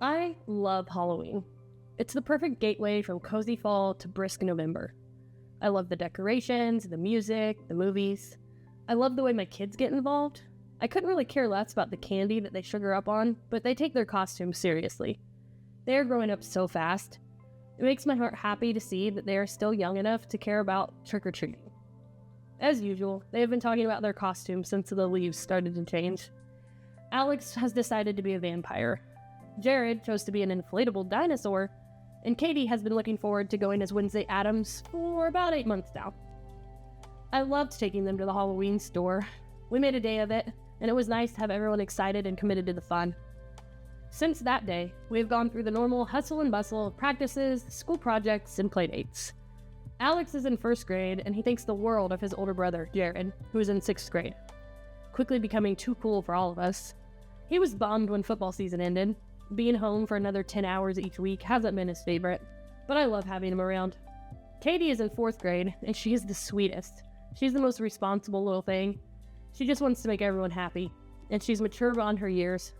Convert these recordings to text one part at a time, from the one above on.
I love Halloween. It's the perfect gateway from cozy fall to brisk November. I love the decorations, the music, the movies. I love the way my kids get involved. I couldn't really care less about the candy that they sugar up on, but they take their costumes seriously. They are growing up so fast. It makes my heart happy to see that they are still young enough to care about trick-or-treating. As usual, they have been talking about their costumes since the leaves started to change. Alex has decided to be a vampire. Jared chose to be an inflatable dinosaur, and Katie has been looking forward to going as Wednesday Addams for about 8 months now. I loved taking them to the Halloween store. We made a day of it, and it was nice to have everyone excited and committed to the fun. Since that day, we have gone through the normal hustle and bustle of practices, school projects, and playdates. Alex is in 1st grade, and he thinks the world of his older brother, Jared, who is in 6th grade, quickly becoming too cool for all of us. He was bummed when football season ended. Being home for another 10 hours each week hasn't been his favorite, but I love having him around. Katie is in 4th grade, and she is the sweetest. She's the most responsible little thing. She just wants to make everyone happy, and she's mature beyond her years,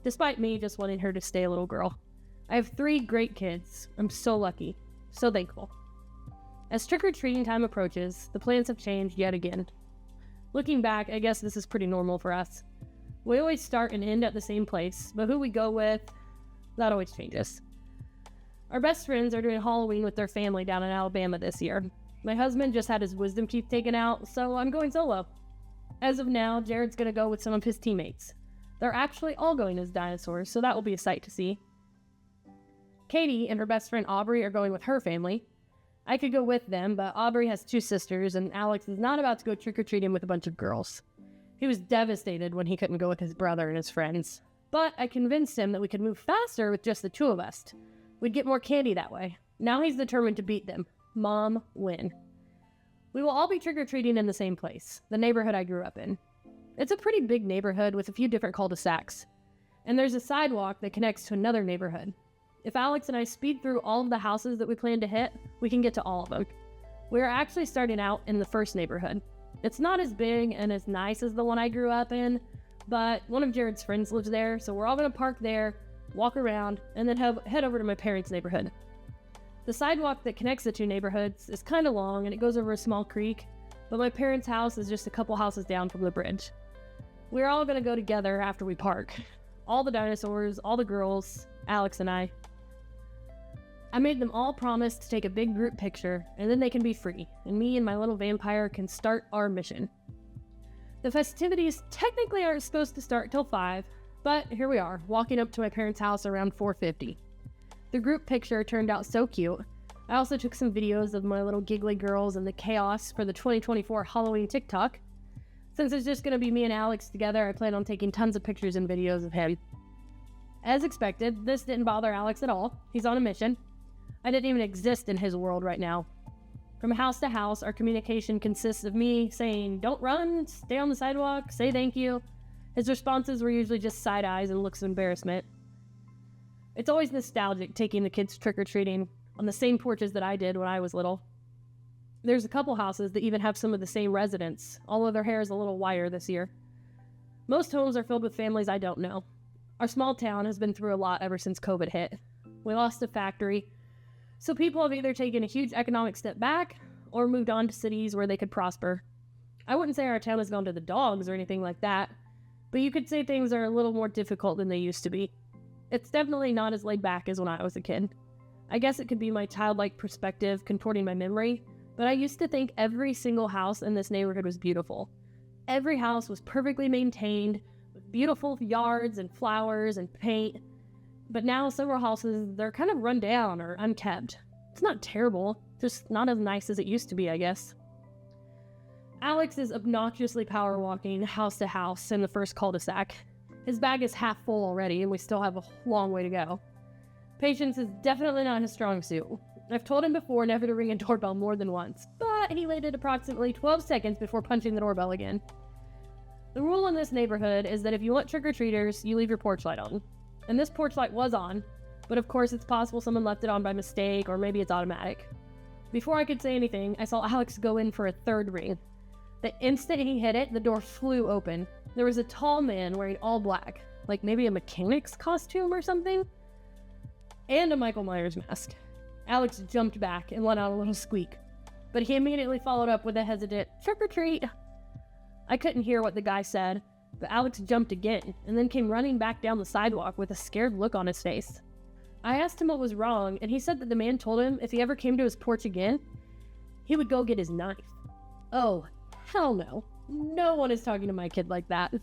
despite me just wanting her to stay a little girl. I have 3 great kids. I'm so lucky, so thankful. As trick-or-treating time approaches, the plans have changed yet again. Looking back, I guess this is pretty normal for us. We always start and end at the same place, but who we go with, that always changes. Our best friends are doing Halloween with their family down in Alabama this year. My husband just had his wisdom teeth taken out, so I'm going solo. As of now, Jared's gonna go with some of his teammates. They're actually all going as dinosaurs, so that will be a sight to see. Katie and her best friend Aubrey are going with her family. I could go with them, but Aubrey has 2 sisters, and Alex is not about to go trick-or-treating with a bunch of girls. He was devastated when he couldn't go with his brother and his friends. But I convinced him that we could move faster with just the 2 of us. We'd get more candy that way. Now he's determined to beat them. Mom, win. We will all be trick-or-treating in the same place, the neighborhood I grew up in. It's a pretty big neighborhood with a few different cul-de-sacs. And there's a sidewalk that connects to another neighborhood. If Alex and I speed through all of the houses that we plan to hit, we can get to all of them. We are actually starting out in the first neighborhood. It's not as big and as nice as the one I grew up in, but one of Jared's friends lives there, so we're all going to park there, walk around, and then head over to my parents' neighborhood. The sidewalk that connects the 2 neighborhoods is kind of long and it goes over a small creek, but my parents' house is just a couple houses down from the bridge. We're all going to go together after we park. All the dinosaurs, all the girls, Alex and I. I made them all promise to take a big group picture, and then they can be free, and me and my little vampire can start our mission. The festivities technically aren't supposed to start till 5, but here we are, walking up to my parents' house around 4:50. The group picture turned out so cute. I also took some videos of my little giggly girls and the chaos for the 2024 Halloween TikTok. Since it's just going to be me and Alex together, I plan on taking tons of pictures and videos of him. As expected, this didn't bother Alex at all. He's on a mission. I didn't even exist in his world right now. From house to house, our communication consists of me saying, "Don't run, stay on the sidewalk, say thank you." His responses were usually just side eyes and looks of embarrassment. It's always nostalgic taking the kids trick-or-treating on the same porches that I did when I was little. There's a couple houses that even have some of the same residents, although their hair is a little whiter this year. Most homes are filled with families I don't know. Our small town has been through a lot ever since COVID hit. We lost a factory, so people have either taken a huge economic step back or moved on to cities where they could prosper. I wouldn't say our town has gone to the dogs or anything like that, but you could say things are a little more difficult than they used to be. It's definitely not as laid back as when I was a kid. I guess it could be my childlike perspective contorting my memory, but I used to think every single house in this neighborhood was beautiful. Every house was perfectly maintained, with beautiful yards and flowers and paint. But now several houses, they're kind of run down or unkept. It's not terrible, just not as nice as it used to be, I guess. Alex is obnoxiously power walking house to house in the first cul-de-sac. His bag is half full already, and we still have a long way to go. Patience is definitely not his strong suit. I've told him before never to ring a doorbell more than once, but he waited approximately 12 seconds before punching the doorbell again. The rule in this neighborhood is that if you want trick-or-treaters, you leave your porch light on. And this porch light was on, but of course it's possible someone left it on by mistake, or maybe it's automatic. Before I could say anything, I saw Alex go in for a 3rd ring. The instant he hit it, the door flew open. There was a tall man wearing all black, like maybe a mechanic's costume or something. and a Michael Myers mask. Alex jumped back and let out a little squeak, but he immediately followed up with a hesitant trick or treat. I couldn't hear what the guy said, but Alex jumped again and then came running back down the sidewalk with a scared look on his face. I asked him what was wrong, and he said that the man told him if he ever came to his porch again, he would go get his knife. Oh, hell no. No one is talking to my kid like that.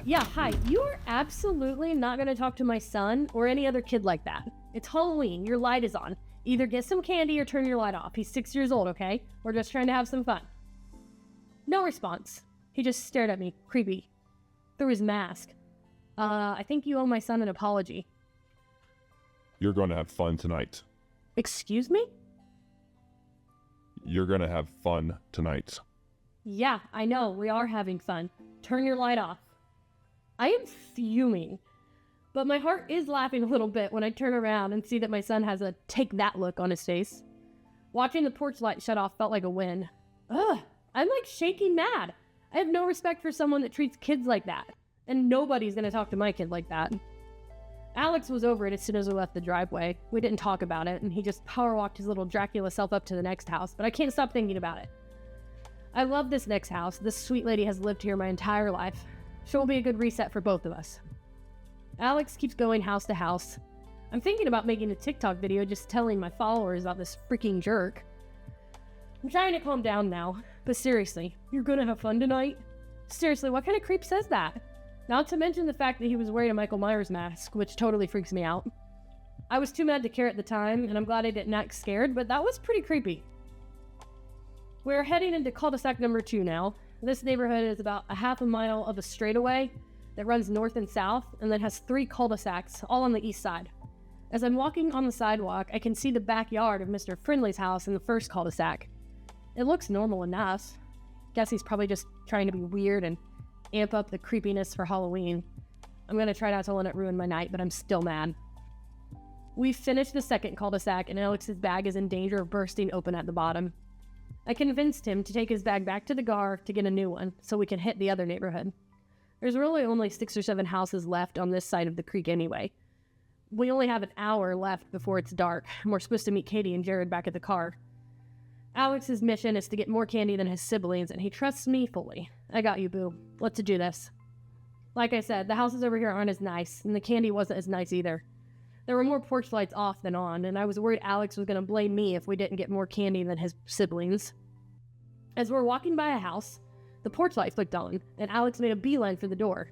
Yeah, hi. You are absolutely not going to talk to my son or any other kid like that. It's Halloween. Your light is on. Either get some candy or turn your light off. He's 6 years old, okay? We're just trying to have some fun. No response. He just stared at me, creepy, through his mask. I think you owe my son an apology. You're going to have fun tonight. Excuse me? You're going to have fun tonight. Yeah, I know. We are having fun. Turn your light off. I am fuming, but my heart is laughing a little bit when I turn around and see that my son has a take that look on his face. Watching the porch light shut off felt like a win. Ugh, I'm like shaking mad. I have no respect for someone that treats kids like that, and nobody's gonna talk to my kid like that. Alex was over it as soon as we left the driveway. We didn't talk about it, and he just power walked his little Dracula self up to the next house, but I can't stop thinking about it. I love this next house. This sweet lady has lived here my entire life. She'll be a good reset for both of us. Alex keeps going house to house. I'm thinking about making a TikTok video just telling my followers about this freaking jerk. I'm trying to calm down now, but seriously, you're gonna have fun tonight? Seriously, what kind of creep says that? Not to mention the fact that he was wearing a Michael Myers mask, which totally freaks me out. I was too mad to care at the time, and I'm glad I didn't act scared, but that was pretty creepy. We're heading into cul-de-sac number 2 now. This neighborhood is about a half a mile of a straightaway that runs north and south, and then has 3 cul-de-sacs, all on the east side. As I'm walking on the sidewalk, I can see the backyard of Mr. Friendly's house in the first cul-de-sac. It looks normal enough. Guess he's probably just trying to be weird and amp up the creepiness for Halloween. I'm gonna try not to let it ruin my night, but I'm still mad. We've finished the second cul-de-sac, and Alex's bag is in danger of bursting open at the bottom. I convinced him to take his bag back to the gar to get a new one, so we can hit the other neighborhood. There's really only 6 or 7 houses left on this side of the creek anyway. We only have an hour left before it's dark, and we're supposed to meet Katie and Jared back at the car. Alex's mission is to get more candy than his siblings, and he trusts me fully. I got you, boo. Let's do this. Like I said, the houses over here aren't as nice, and the candy wasn't as nice either. There were more porch lights off than on, and I was worried Alex was going to blame me if we didn't get more candy than his siblings. As we're walking by a house, the porch light flicked on, and Alex made a beeline for the door.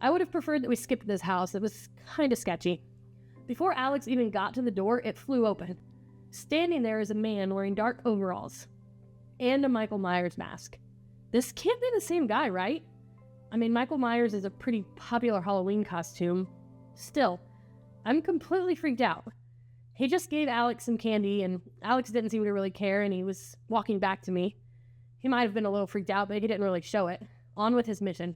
I would have preferred that we skipped this house. It was kind of sketchy. Before Alex even got to the door, it flew open. Standing there is a man wearing dark overalls and a Michael Myers mask. This can't be the same guy, right? I mean, Michael Myers is a pretty popular Halloween costume. Still, I'm completely freaked out. He just gave Alex some candy, and Alex didn't seem to really care, and he was walking back to me. He might have been a little freaked out, but he didn't really show it. On with his mission.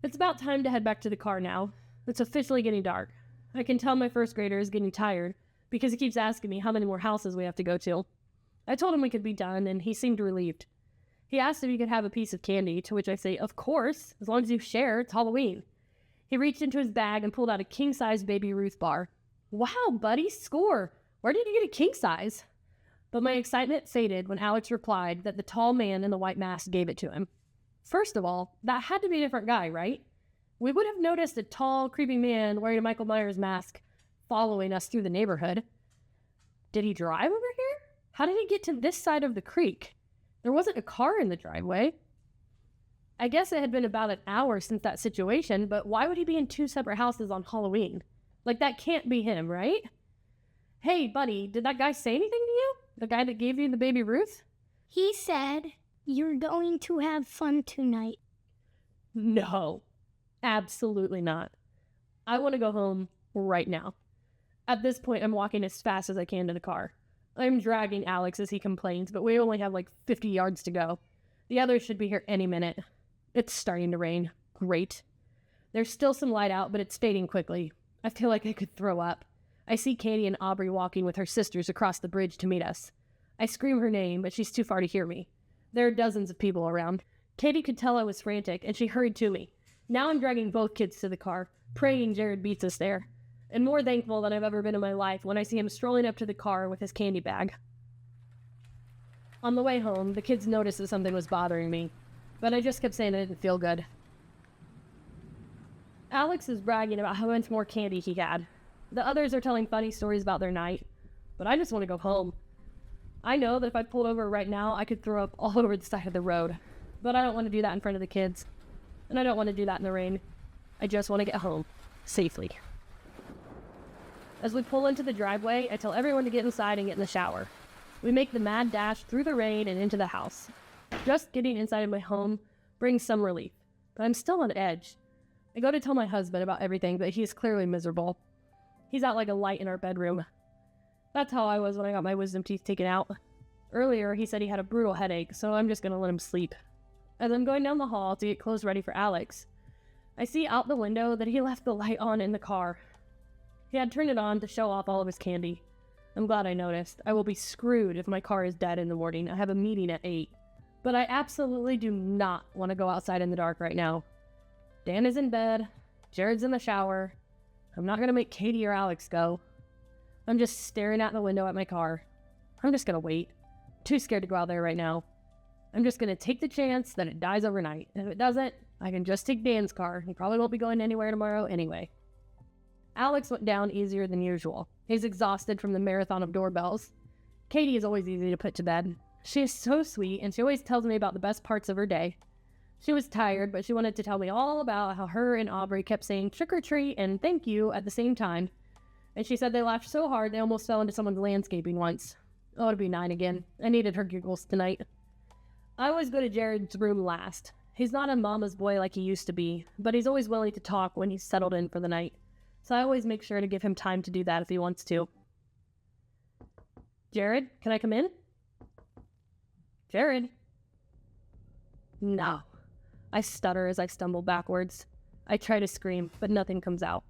It's about time to head back to the car now. It's officially getting dark. I can tell my first grader is getting tired, because he keeps asking me how many more houses we have to go to. I told him we could be done, and he seemed relieved. He asked if he could have a piece of candy, to which I say, of course, as long as you share, it's Halloween. He reached into his bag and pulled out a king-size Baby Ruth bar. Wow, buddy, score! Where did you get a king-size? But my excitement faded when Alex replied that the tall man in the white mask gave it to him. First of all, that had to be a different guy, right? We would have noticed a tall, creepy man wearing a Michael Myers mask following us through the neighborhood. Did he drive over here? How did he get to this side of the creek? There wasn't a car in the driveway. I guess it had been about an hour since that situation, but why would he be in 2 separate houses on Halloween? Like, that can't be him, right? Hey, buddy, did that guy say anything to you? The guy that gave you the Baby Ruth? He said, "You're going to have fun tonight." No, absolutely not. I want to go home right now. At this point, I'm walking as fast as I can to the car. I'm dragging Alex as he complains, but we only have like 50 yards to go. The others should be here any minute. It's starting to rain. Great. There's still some light out, but it's fading quickly. I feel like I could throw up. I see Katie and Aubrey walking with her sisters across the bridge to meet us. I scream her name, but she's too far to hear me. There are dozens of people around. Katie could tell I was frantic, and she hurried to me. Now I'm dragging both kids to the car, praying Jared beats us there, and more thankful than I've ever been in my life when I see him strolling up to the car with his candy bag. On the way home, the kids noticed that something was bothering me, but I just kept saying I didn't feel good. Alex is bragging about how much more candy he had. The others are telling funny stories about their night, but I just want to go home. I know that if I pulled over right now, I could throw up all over the side of the road, but I don't want to do that in front of the kids, and I don't want to do that in the rain. I just want to get home, safely. As we pull into the driveway, I tell everyone to get inside and get in the shower. We make the mad dash through the rain and into the house. Just getting inside of my home brings some relief, but I'm still on edge. I go to tell my husband about everything, but he's clearly miserable. He's out like a light in our bedroom. That's how I was when I got my wisdom teeth taken out. Earlier, he said he had a brutal headache, so I'm just gonna let him sleep. As I'm going down the hall to get clothes ready for Alex, I see out the window that he left the light on in the car. He had turned it on to show off all of his candy. I'm glad I noticed. I will be screwed if my car is dead in the morning. I have a meeting at 8. But I absolutely do not want to go outside in the dark right now. Dan is in bed. Jared's in the shower. I'm not going to make Katie or Alex go. I'm just staring out the window at my car. I'm just going to wait. Too scared to go out there right now. I'm just going to take the chance that it dies overnight. If it doesn't, I can just take Dan's car. He probably won't be going anywhere tomorrow anyway. Alex went down easier than usual. He's exhausted from the marathon of doorbells. Katie is always easy to put to bed. She is so sweet, and she always tells me about the best parts of her day. She was tired, but she wanted to tell me all about how her and Aubrey kept saying trick or treat and thank you at the same time. And she said they laughed so hard they almost fell into someone's landscaping once. Oh, it'd be 9 again. I needed her giggles tonight. I always go to Jared's room last. He's not a mama's boy like he used to be, but he's always willing to talk when he's settled in for the night. So I always make sure to give him time to do that if he wants to. Jared, can I come in? Jared? No. I stutter as I stumble backwards. I try to scream, but nothing comes out.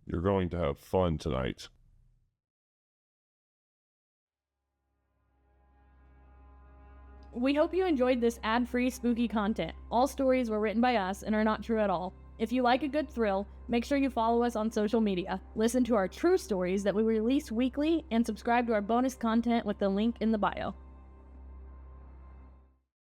You're going to have fun tonight. We hope you enjoyed this ad-free spooky content. All stories were written by us and are not true at all. If you like a good thrill, make sure you follow us on social media, listen to our true stories that we release weekly, and subscribe to our bonus content with the link in the bio.